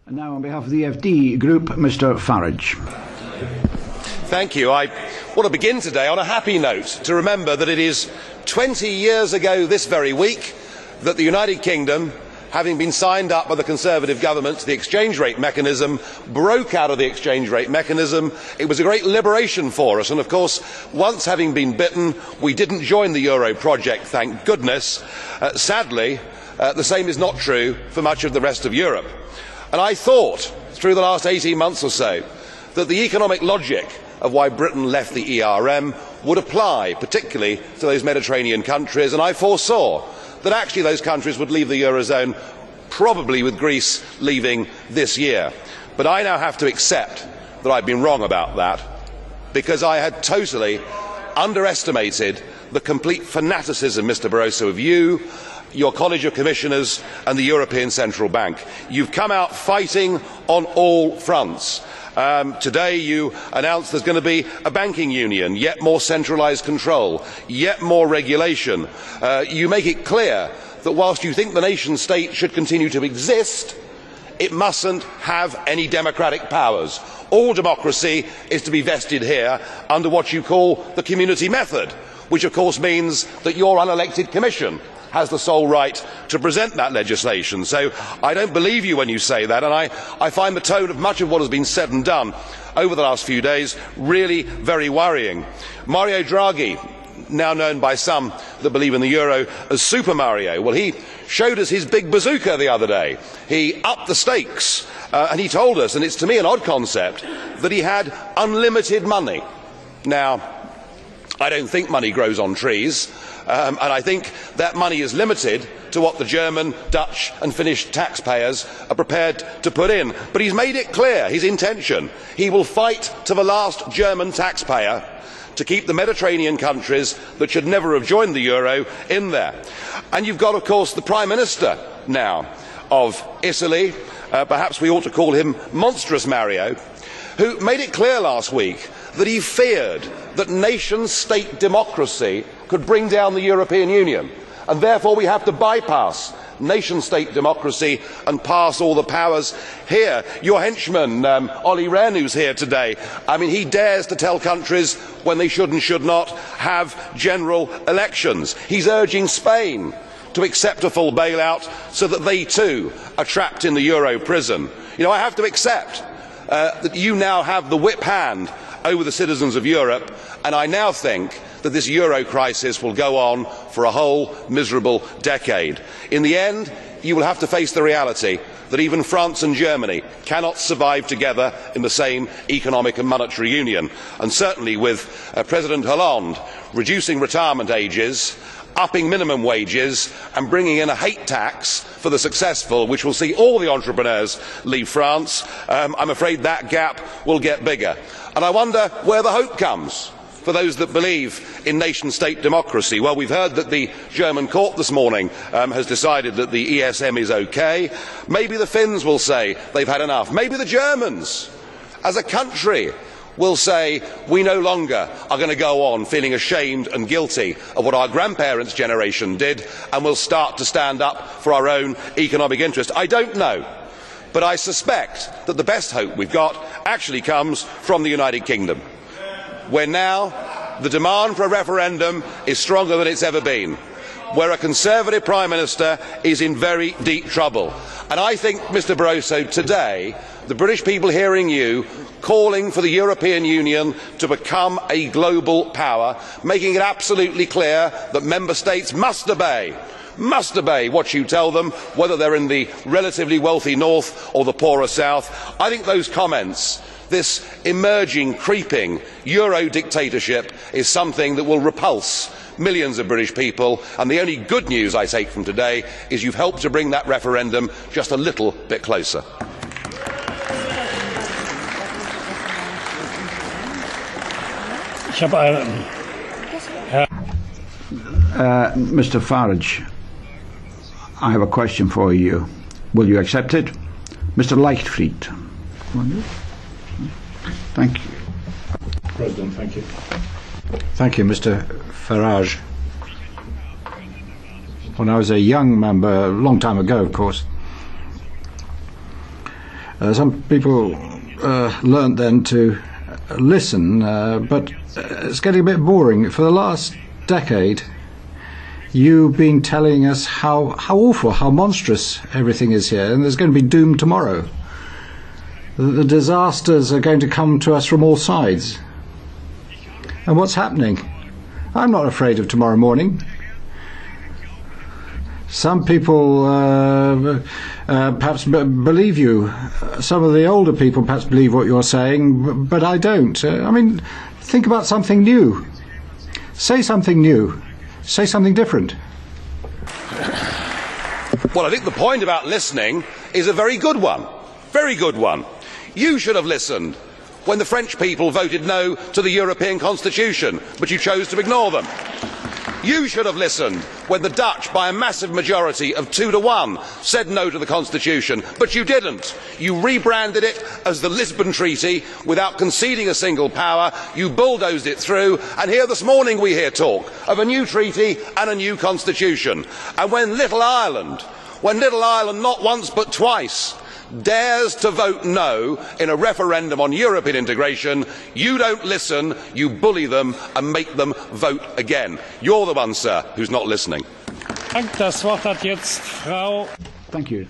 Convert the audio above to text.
And now on behalf of the EFD Group, Mr. Farage. Thank you. I want to begin today on a happy note to remember that it is 20 years ago this very week that the United Kingdom, having been signed up by the Conservative government to the exchange rate mechanism, broke out of the exchange rate mechanism. It was a great liberation for us, and of course, once having been bitten, we didn't join the euro project, thank goodness. Sadly, the same is not true for much of the rest of Europe. And I thought, through the last 18 months or so, that the economic logic of why Britain left the ERM would apply, particularly to those Mediterranean countries, and I foresaw that actually those countries would leave the Eurozone, probably with Greece leaving this year. But I now have to accept that I've been wrong about that, because I had totally underestimated the complete fanaticism, Mr. Barroso, of you, your College of Commissioners and the European Central Bank. You've come out fighting on all fronts. Today you announced there's going to be a banking union, yet more centralised control, yet more regulation. You make it clear that whilst you think the nation state should continue to exist, it mustn't have any democratic powers. All democracy is to be vested here under what you call the community method, which of course means that your unelected commission has the sole right to present that legislation. So I don't believe you when you say that, and I find the tone of much of what has been said and done over the last few days really very worrying. Mario Draghi, now known by some that believe in the euro as Super Mario, well, he showed us his big bazooka the other day. He upped the stakes, and he told us, and it's to me an odd concept, that he had unlimited money. Now, I don't think money grows on trees, and I think that money is limited to what the German, Dutch and Finnish taxpayers are prepared to put in. But he's made it clear his intention. He will fight to the last German taxpayer to keep the Mediterranean countries that should never have joined the euro in there. And you've got, of course, the Prime Minister now of Italy, perhaps we ought to call him Monstrous Mario, who made it clear last week that he feared that nation-state democracy could bring down the European Union, and therefore we have to bypass nation-state democracy and pass all the powers here. Your henchman, Olli Rehn, who's here today, he dares to tell countries when they should and should not have general elections. He's urging Spain to accept a full bailout so that they too are trapped in the euro prison. I have to accept that you now have the whip hand over the citizens of Europe, and I now think that this euro crisis will go on for a whole miserable decade. In the end, you will have to face the reality that even France and Germany cannot survive together in the same economic and monetary union, and certainly with President Hollande reducing retirement ages, upping minimum wages and bringing in a hate tax for the successful, which will see all the entrepreneurs leave France, I'm afraid that gap will get bigger. And I wonder where the hope comes for those that believe in nation-state democracy. Well, we've heard that the German court this morning has decided that the ESM is okay. Maybe the Finns will say they've had enough. Maybe the Germans, as a country, will say we no longer are going to go on feeling ashamed and guilty of what our grandparents' generation did, and will start to stand up for our own economic interest. I don't know, but I suspect that the best hope we've got actually comes from the United Kingdom, where now the demand for a referendum is stronger than it's ever been, where a Conservative Prime Minister is in very deep trouble. And I think, Mr. Barroso, today the British people hearing you calling for the European Union to become a global power, making it absolutely clear that Member States must obey what you tell them, whether they're in the relatively wealthy north or the poorer south. I think those comments, this emerging, creeping Euro dictatorship, is something that will repulse millions of British people, and the only good news I take from today is you've helped to bring that referendum just a little bit closer. Mr. Farage, I have a question for you. Will you accept it? Mr. Leichtfried. Thank you. President, thank you. Thank you, Mr. Farage. When I was a young member, a long time ago, of course, Some people learnt then to listen, but it's getting a bit boring. For the last decade, you've been telling us how awful, how monstrous everything is here, and there's going to be doom tomorrow. The disasters are going to come to us from all sides. And what's happening? I'm not afraid of tomorrow morning. Some people perhaps believe you. Some of the older people perhaps believe what you're saying, but I don't. I mean, think about something new. Say something new. Say something different. Well, I think the point about listening is a very good one. Very good one. You should have listened when the French people voted no to the European Constitution, but you chose to ignore them. You should have listened when the Dutch, by a massive majority of 2-1, said no to the Constitution, but you didn't. You rebranded it as the Lisbon Treaty without conceding a single power. You bulldozed it through, and here this morning we hear talk of a new treaty and a new constitution. And when Little Ireland not once but twice dares to vote no in a referendum on European integration, you don't listen, you bully them and make them vote again. You're the one, sir, who's not listening. Das Wort hat jetzt Frau. Thank you.